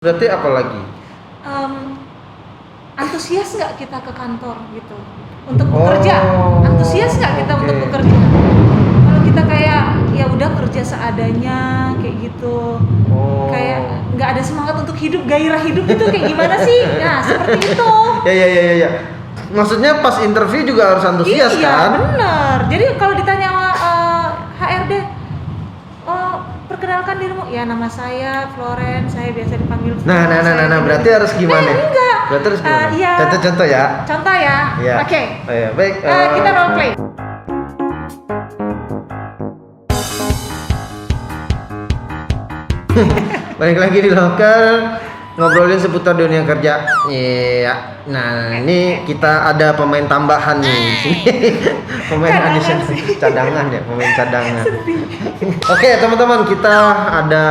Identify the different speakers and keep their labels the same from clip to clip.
Speaker 1: Berarti apa lagi?
Speaker 2: Em, Antusias nggak kita ke kantor gitu untuk bekerja? Antusias nggak kita untuk bekerja? Kalau kita kayak ya udah kerja seadanya kayak gitu, kayak nggak ada semangat untuk hidup, gairah hidup itu kayak gimana sih? Nah seperti itu.
Speaker 1: Ya. Maksudnya pas interview juga harus antusias
Speaker 2: Iya,
Speaker 1: kan?
Speaker 2: bener. Jadi kalau ditanya sama HRD, perkenalkan dirimu, ya nama saya Florence, saya biasa dipanggil Florence.
Speaker 1: Nah, berarti harus gimana?
Speaker 2: Enggak.
Speaker 1: Berarti harus gimana?
Speaker 2: Iya.
Speaker 1: Contoh ya.
Speaker 2: Contoh ya.
Speaker 1: Iya.
Speaker 2: Oke.
Speaker 1: Oh, ya. Baik.
Speaker 2: Kita role play.
Speaker 1: Balik lagi di lokal ngobrolin seputar dunia kerja. Iya. Nah, ini kita ada pemain tambahan nih. Pemain addition cadangan ya, pemain cadangan. Oke, teman-teman, kita ada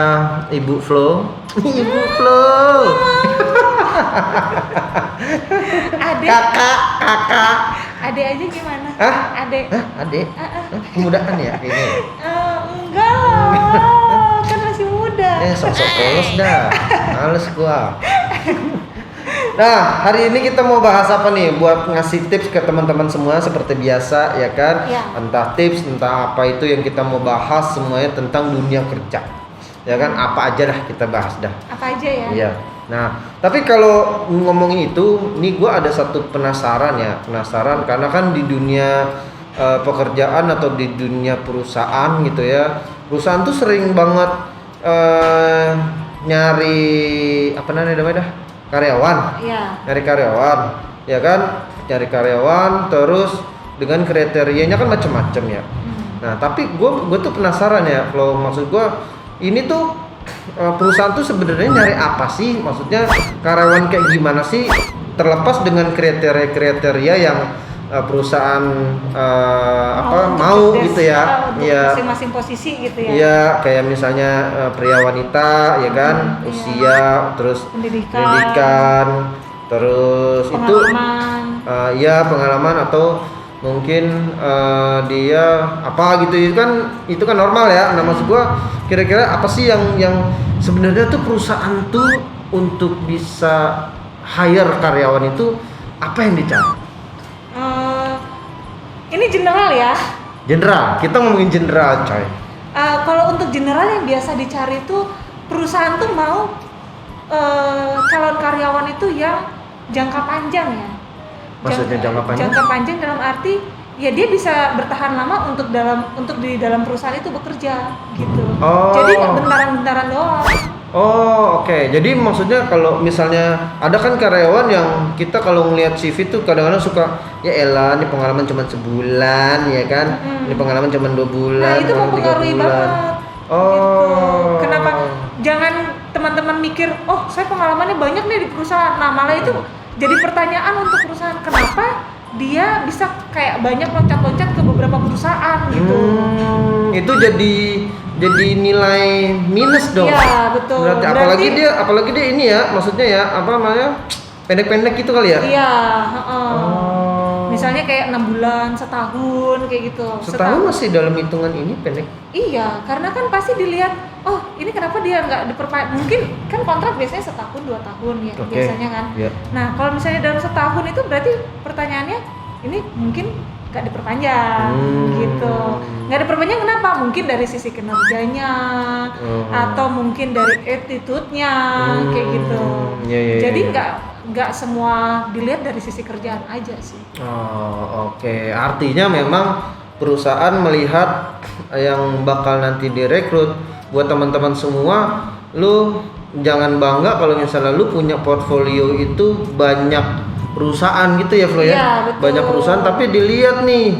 Speaker 1: Ibu Flo. Ibu Flo. Kakak.
Speaker 2: Ade aja gimana?
Speaker 1: Hah?
Speaker 2: Ade.
Speaker 1: Hah, adek? Kemudahan ya ini.
Speaker 2: Enggak lah, kan masih muda.
Speaker 1: Sok-sok polos dah. Males gua. Nah, hari ini kita mau bahas apa nih? Buat ngasih tips ke teman-teman semua seperti biasa, ya kan?
Speaker 2: Ya.
Speaker 1: Entah tips, entah apa itu yang kita mau bahas, semuanya tentang dunia kerja. Ya kan? Apa aja dah kita bahas dah.
Speaker 2: Apa aja ya?
Speaker 1: Iya. Nah, tapi kalau ngomongin itu, nih gua ada satu penasaran karena kan di dunia pekerjaan atau di dunia perusahaan gitu ya. Perusahaan tuh sering banget nyari apa namanya dah? Karyawan.
Speaker 2: Iya.
Speaker 1: Nyari karyawan, ya kan? Nyari karyawan terus dengan kriterianya kan macam-macam ya. Nah, tapi gue tuh penasaran ya, kalau maksud gue ini tuh perusahaan tuh sebenarnya nyari apa sih? Maksudnya karyawan kayak gimana sih? Terlepas dengan kriteria-kriteria yang perusahaan mau gitu ya.
Speaker 2: Untuk
Speaker 1: Ya.
Speaker 2: masing-masing posisi gitu ya.
Speaker 1: Iya, kayak misalnya pria wanita ya kan, usia, terus pendidikan, terus
Speaker 2: pengalaman.
Speaker 1: itu pengalaman atau mungkin dia apa gitu itu kan normal ya. Nah, maksud gua kira-kira apa sih yang sebenarnya tuh perusahaan tuh untuk bisa hire karyawan itu apa yang dicari?
Speaker 2: Ini general ya.
Speaker 1: General, kita ngomongin general, coy.
Speaker 2: Kalau untuk general yang biasa dicari itu perusahaan tuh mau calon karyawan itu yang jangka panjang ya.
Speaker 1: Maksudnya jangka panjang? Jangka
Speaker 2: panjang dalam arti ya dia bisa bertahan lama untuk di dalam perusahaan itu bekerja gitu.
Speaker 1: Oh.
Speaker 2: Jadi nggak bentaran-bentaran doang.
Speaker 1: Oh, oke. Jadi maksudnya kalau misalnya ada kan karyawan yang kita kalau ngelihat CV tuh kadang-kadang suka ya elah ini pengalaman cuma sebulan ya kan. Ini pengalaman cuma 2 bulan.
Speaker 2: Nah, itu mempengaruhi banget.
Speaker 1: Oh.
Speaker 2: Gitu. Kenapa jangan teman-teman mikir, "Oh, saya pengalamannya banyak nih di perusahaan." Nah, malah itu jadi pertanyaan untuk perusahaan, kenapa dia bisa kayak banyak loncat-loncat ke beberapa perusahaan gitu.
Speaker 1: Itu jadi nilai minus dong.
Speaker 2: Iya, betul.
Speaker 1: Berarti apalagi dia ini ya, maksudnya ya apa namanya? Pendek-pendek gitu kali ya?
Speaker 2: Iya, Misalnya kayak 6 bulan, setahun kayak gitu.
Speaker 1: Setahun masih dalam hitungan ini pendek?
Speaker 2: Iya, karena kan pasti dilihat, oh ini kenapa dia nggak diperpanjang? Mungkin kan kontrak biasanya setahun 2 tahun ya, biasanya kan.
Speaker 1: Yeah.
Speaker 2: Nah kalau misalnya dalam setahun itu berarti pertanyaannya ini mungkin nggak diperpanjang gitu. Nggak diperpanjang kenapa? Mungkin dari sisi kinerjanya atau mungkin dari attitude-nya kayak gitu. Jadi nggak semua dilihat dari sisi kerjaan aja sih.
Speaker 1: Oh, oke. Artinya memang perusahaan melihat yang bakal nanti direkrut. Buat teman-teman semua, lu jangan bangga kalau misalnya lu punya portfolio itu banyak perusahaan gitu ya, Flo ya.
Speaker 2: Iya, betul.
Speaker 1: Banyak perusahaan, tapi dilihat nih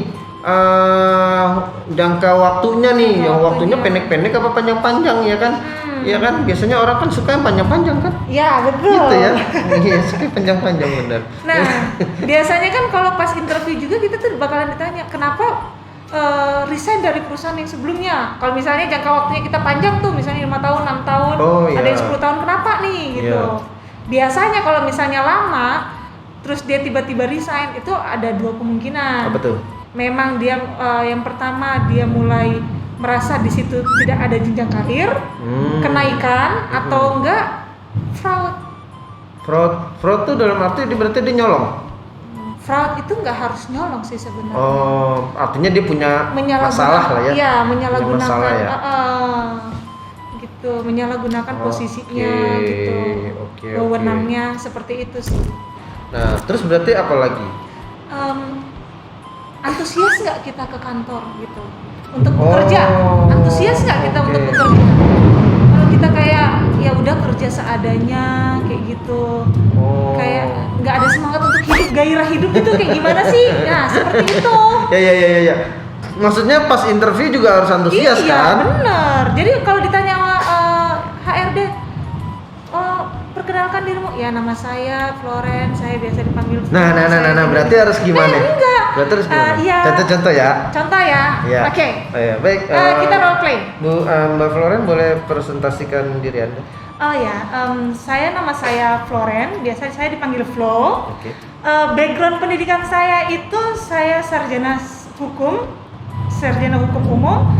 Speaker 1: jangka waktunya nih, yang waktunya pendek-pendek apa panjang-panjang ya kan? Ya kan, biasanya orang kan suka yang panjang-panjang kan?
Speaker 2: Ya betul.
Speaker 1: Gitu ya, iya suka yang panjang-panjang bener.
Speaker 2: Nah, biasanya kan kalau pas interview juga kita tuh bakalan ditanya, kenapa resign dari perusahaan yang sebelumnya? Kalau misalnya jangka waktunya kita panjang tuh, misalnya 5 tahun, 6 tahun, ada yang 10 tahun, kenapa nih gitu? Biasanya kalau misalnya lama, terus dia tiba-tiba resign, itu ada 2 kemungkinan.
Speaker 1: Apa tuh?
Speaker 2: Memang dia yang pertama dia mulai merasa di situ tidak ada jenjang karir, kenaikan, atau enggak Fraud.
Speaker 1: Fraud tuh dalam arti berarti dia nyolong.
Speaker 2: Fraud itu nggak harus nyolong sih sebenarnya.
Speaker 1: Oh, artinya dia punya masalah lah ya?
Speaker 2: Iya, menyalahgunakan.
Speaker 1: Masalah ya?
Speaker 2: Gitu, menyalahgunakan posisinya, gitu. Wewenangnya seperti itu sih.
Speaker 1: Nah, terus berarti apa lagi?
Speaker 2: Antusias nggak kita ke kantor gitu untuk bekerja? Antusias nggak kita untuk bekerja? Kalau kita kayak ya udah kerja seadanya kayak gitu, kayak nggak ada semangat untuk hidup, gairah hidup itu kayak gimana sih? Nah seperti itu.
Speaker 1: Ya. Maksudnya pas interview juga harus antusias kan?
Speaker 2: Iya bener. Jadi kalau ditanya sama HRD, perkenalkan dirimu, ya nama saya Floren, saya biasa dipanggil.
Speaker 1: Nah, berarti harus gimana?
Speaker 2: Enggak.
Speaker 1: Berarti harus gimana?
Speaker 2: Iya.
Speaker 1: Contoh ya.
Speaker 2: Contoh ya.
Speaker 1: Iya.
Speaker 2: Oke.
Speaker 1: Iya, baik.
Speaker 2: Kita role play.
Speaker 1: Mbak Floren boleh presentasikan diri Anda?
Speaker 2: Oh ya, nama saya Floren, biasa saya dipanggil Flo.
Speaker 1: Oke.
Speaker 2: Background pendidikan saya itu saya sarjana hukum umum.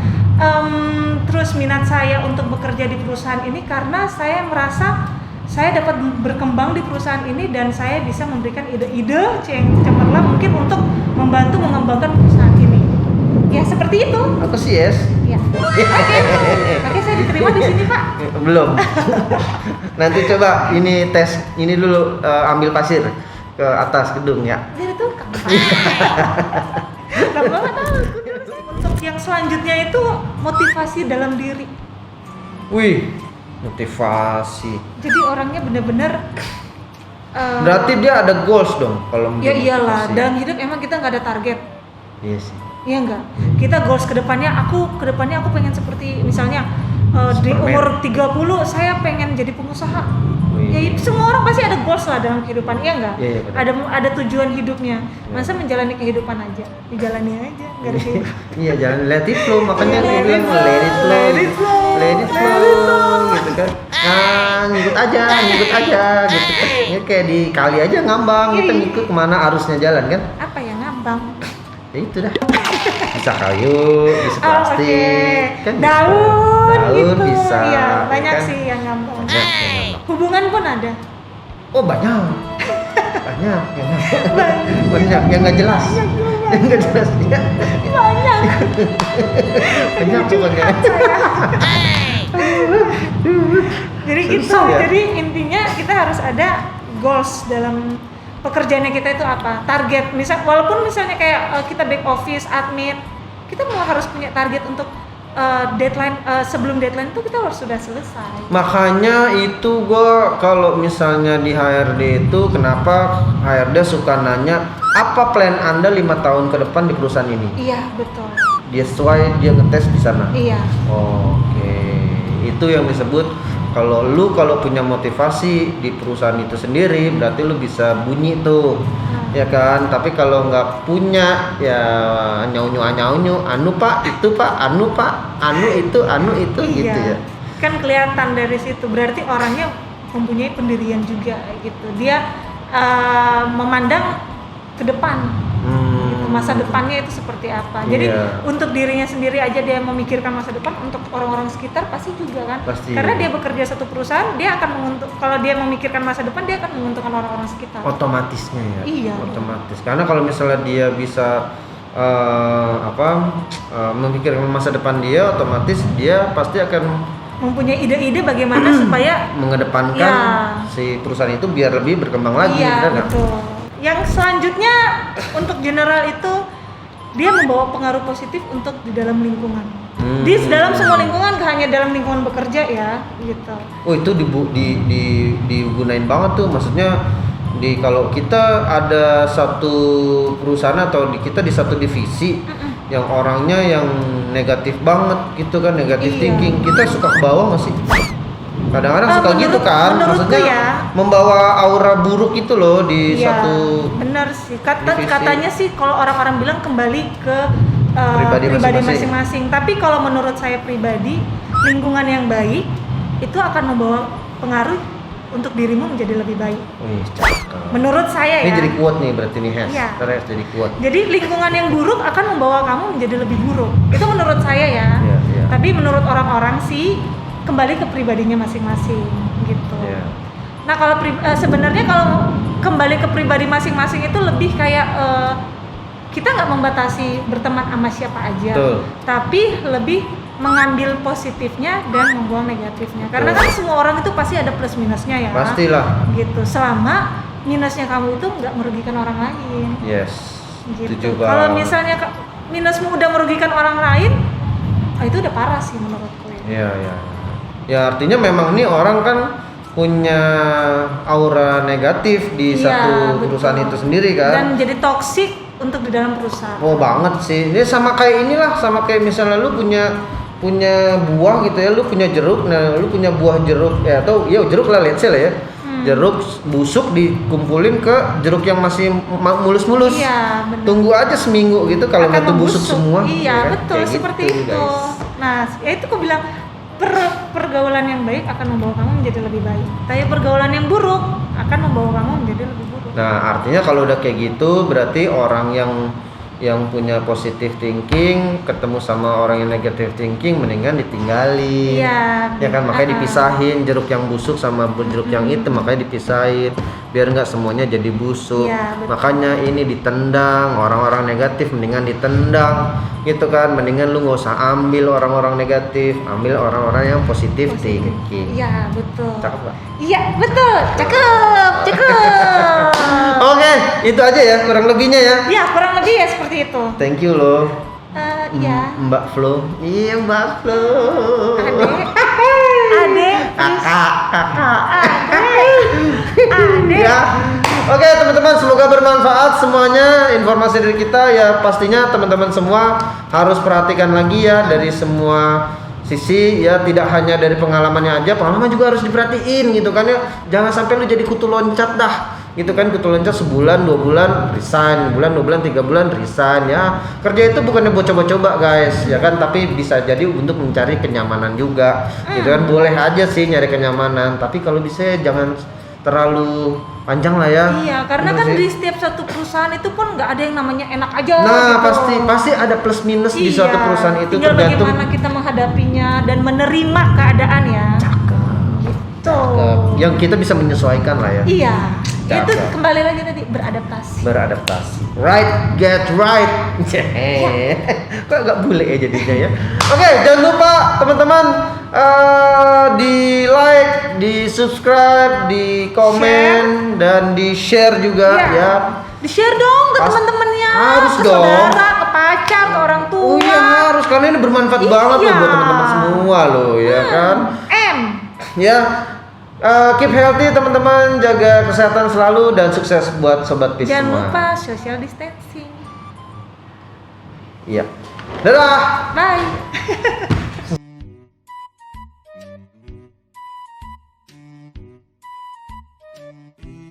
Speaker 2: Terus minat saya untuk bekerja di perusahaan ini karena saya merasa saya dapat berkembang di perusahaan ini dan saya bisa memberikan ide-ide yang cemerlang mungkin untuk membantu mengembangkan perusahaan ini. Ya seperti itu.
Speaker 1: Aku sih yes.
Speaker 2: Ya. Oke, saya diterima di sini Pak.
Speaker 1: Belum. Nanti coba ini tes ini dulu, ambil pasir ke atas gedung ya.
Speaker 2: Jadi tukang. Untuk yang selanjutnya itu motivasi dalam diri.
Speaker 1: Wih, motivasi.
Speaker 2: Jadi orangnya benar-benar
Speaker 1: berarti dia ada goals dong kalau
Speaker 2: ya iyalah, dalam hidup emang kita nggak ada target.
Speaker 1: Iya sih.
Speaker 2: Iya enggak? Kita goals kedepannya aku pengen seperti misalnya di umur 30 saya pengen jadi pengusaha. Ya itu semua orang pasti ada goals lah dalam kehidupan, iya enggak?
Speaker 1: Iya,
Speaker 2: ada tujuan hidupnya. Masa menjalani kehidupan aja, dijalani aja, enggak ada kehidupan.
Speaker 1: Iya, jangan let it flow, makanya aku bilang let it flow, gitu kan. Nah, ngikut aja gitu kan. Ya kayak di kali aja ngambang, kita ngikut kemana arusnya jalan kan?
Speaker 2: Apa ya ngambang?
Speaker 1: Ya itu dah. Bisa kayu, bisa plastik, kan
Speaker 2: daun gitu.
Speaker 1: Bisa.
Speaker 2: Iya, banyak
Speaker 1: kan?
Speaker 2: sih yang ngambang.
Speaker 1: Hubungan
Speaker 2: pun ada.
Speaker 1: Oh banyak yang nggak jelas, yang nggak jelas ya. Banyak pokoknya.
Speaker 2: Jadi gitu. Ya? Jadi intinya kita harus ada goals dalam pekerjaannya kita itu apa, target. Walaupun misalnya kayak kita back office, admin, kita harus punya target untuk deadline, sebelum deadline itu kita harus sudah selesai.
Speaker 1: Makanya itu gua kalau misalnya di HRD itu kenapa HRD suka nanya apa plan Anda 5 tahun ke depan di perusahaan ini?
Speaker 2: Iya betul.
Speaker 1: Dia sesuai dia ngetes di sana.
Speaker 2: Iya.
Speaker 1: Oke. Itu yang disebut kalau punya motivasi di perusahaan itu sendiri berarti lu bisa bunyi tuh. Ya kan, tapi kalau nggak punya ya nyau anu pak itu pak anu itu
Speaker 2: iya.
Speaker 1: Gitu ya
Speaker 2: kan kelihatan dari situ berarti orangnya mempunyai pendirian juga gitu, dia memandang ke depan gitu, masa depannya itu seperti apa. Jadi untuk dirinya sendiri aja dia memikirkan masa depan, untuk orang-orang sekitar pasti juga kan. Karena dia bekerja satu perusahaan, dia akan kalau dia memikirkan masa depan dia akan menguntungkan orang-orang sekitar.
Speaker 1: Otomatisnya ya.
Speaker 2: Iya.
Speaker 1: Otomatis. Karena kalau misalnya dia bisa memikirkan masa depan dia, otomatis dia pasti akan
Speaker 2: mempunyai ide-ide bagaimana supaya
Speaker 1: mengedepankan si perusahaan itu biar lebih berkembang lagi.
Speaker 2: Iya, betul. Yang selanjutnya untuk general itu dia membawa pengaruh positif untuk di dalam lingkungan. Di dalam semua lingkungan, gak hanya dalam lingkungan bekerja ya, gitu. Oh
Speaker 1: itu digunain banget tuh, maksudnya kalau kita ada satu perusahaan atau kita di satu divisi yang orangnya yang negatif banget gitu kan, negatif thinking, kita suka ke bawah nggak sih? Kadang-kadang suka gitu kan, maksudnya membawa aura buruk itu loh di satu.
Speaker 2: Bener sih, katanya sih kalau orang-orang bilang kembali ke pribadi masing-masing. Tapi kalau menurut saya pribadi, lingkungan yang baik itu akan membawa pengaruh untuk dirimu menjadi lebih baik. Menurut saya
Speaker 1: ini jadi quote nih berarti nih Terus jadi quote.
Speaker 2: Jadi lingkungan yang buruk akan membawa kamu menjadi lebih buruk. Itu menurut saya ya. Tapi menurut orang-orang sih kembali ke pribadinya masing-masing gitu. Nah kalau sebenarnya kalau kembali ke pribadi masing-masing itu lebih kayak kita nggak membatasi berteman sama siapa aja, tapi lebih mengambil positifnya dan membuang negatifnya. Karena kan semua orang itu pasti ada plus minusnya ya.
Speaker 1: Pastilah.
Speaker 2: Gitu. Selama minusnya kamu itu nggak merugikan orang lain.
Speaker 1: Yes.
Speaker 2: Gitu. Kalau misalnya minusmu udah merugikan orang lain, itu udah parah sih menurutku.
Speaker 1: Iya. Ya artinya memang nih orang kan punya aura negatif di satu perusahaan itu sendiri kan.
Speaker 2: Dan jadi toksik untuk di dalam perusahaan.
Speaker 1: Oh banget sih. Ini sama kayak inilah, sama kayak misalnya lu punya buah gitu ya, lu punya jeruk, nah lu punya buah jeruk ya atau ya jeruk lah, let's say lah ya. Jeruk busuk dikumpulin ke jeruk yang masih mulus-mulus.
Speaker 2: Iya, benar.
Speaker 1: Tunggu aja seminggu gitu kalau nggak tuh busuk semua.
Speaker 2: Iya, ya kan? Betul kayak seperti gitu, itu. Guys. Nah, ya itu aku bilang pergaulan yang baik akan membawa kamu menjadi lebih baik. Tapi pergaulan yang buruk akan membawa kamu menjadi lebih buruk.
Speaker 1: Nah, artinya kalau udah kayak gitu berarti orang yang punya positive thinking ketemu sama orang yang negative thinking mendingan ditinggalin.
Speaker 2: Iya.
Speaker 1: Ya kan, makanya dipisahin jeruk yang busuk sama jeruk yang hitam, makanya dipisahin biar nggak semuanya jadi busuk.
Speaker 2: Iya,
Speaker 1: makanya ini ditendang, orang-orang negatif mendingan ditendang gitu kan, mendingan lu nggak usah ambil orang-orang negatif, ambil orang-orang yang positive thinking.
Speaker 2: Iya, betul.
Speaker 1: Cakep gak?
Speaker 2: Iya, betul. Cakep.
Speaker 1: Oke, itu aja ya kurang lebihnya ya.
Speaker 2: Iya, kurang lebih ya seperti itu.
Speaker 1: Thank you loh.
Speaker 2: Iya.
Speaker 1: Mbak Flo. Iya, Mbak Flo.
Speaker 2: Adek.
Speaker 1: Kakak.
Speaker 2: Adek.
Speaker 1: Ya. Oke, teman-teman, semoga bermanfaat semuanya informasi dari kita ya. Pastinya teman-teman semua harus perhatikan lagi ya dari semua sisi ya, tidak hanya dari pengalamannya aja, pengalaman juga harus diperhatiin gitu kan ya. Jangan sampai lu jadi kutu loncat dah. Gitu kan, kutu loncat sebulan, 2 bulan resign, bulan, 2 bulan, 3 bulan resign ya. Kerja itu bukannya buat coba-coba guys, ya kan, tapi bisa jadi untuk mencari kenyamanan juga. Gitu kan, boleh aja sih nyari kenyamanan, tapi kalau bisa jangan terlalu panjang lah ya.
Speaker 2: Iya, karena kan di setiap satu perusahaan itu pun nggak ada yang namanya enak aja.
Speaker 1: Nah,
Speaker 2: gitu.
Speaker 1: pasti ada plus minus di suatu perusahaan itu,
Speaker 2: tinggal
Speaker 1: tergantung
Speaker 2: bagaimana kita menghadapinya dan menerima keadaan ya. Gitu.
Speaker 1: Yang kita bisa menyesuaikan lah ya.
Speaker 2: Iya. Itu kembali lagi tadi beradaptasi.
Speaker 1: Right, get right. Kok agak bule ya jadinya ya. Oke, jangan lupa teman-teman di like, di subscribe, di komen, dan di share juga ya.
Speaker 2: Di share dong ke teman-temannya,
Speaker 1: harus
Speaker 2: ke
Speaker 1: dong.
Speaker 2: saudara, ke pacar, ke orang tua.
Speaker 1: Oh iya harus, karena ini bermanfaat banget loh buat teman-teman semua loh ya kan. Ya. Keep healthy teman-teman, jaga kesehatan selalu dan sukses buat Sobat Peace semua.
Speaker 2: Jangan lupa social distancing.
Speaker 1: Iya. Dadah.
Speaker 2: Bye.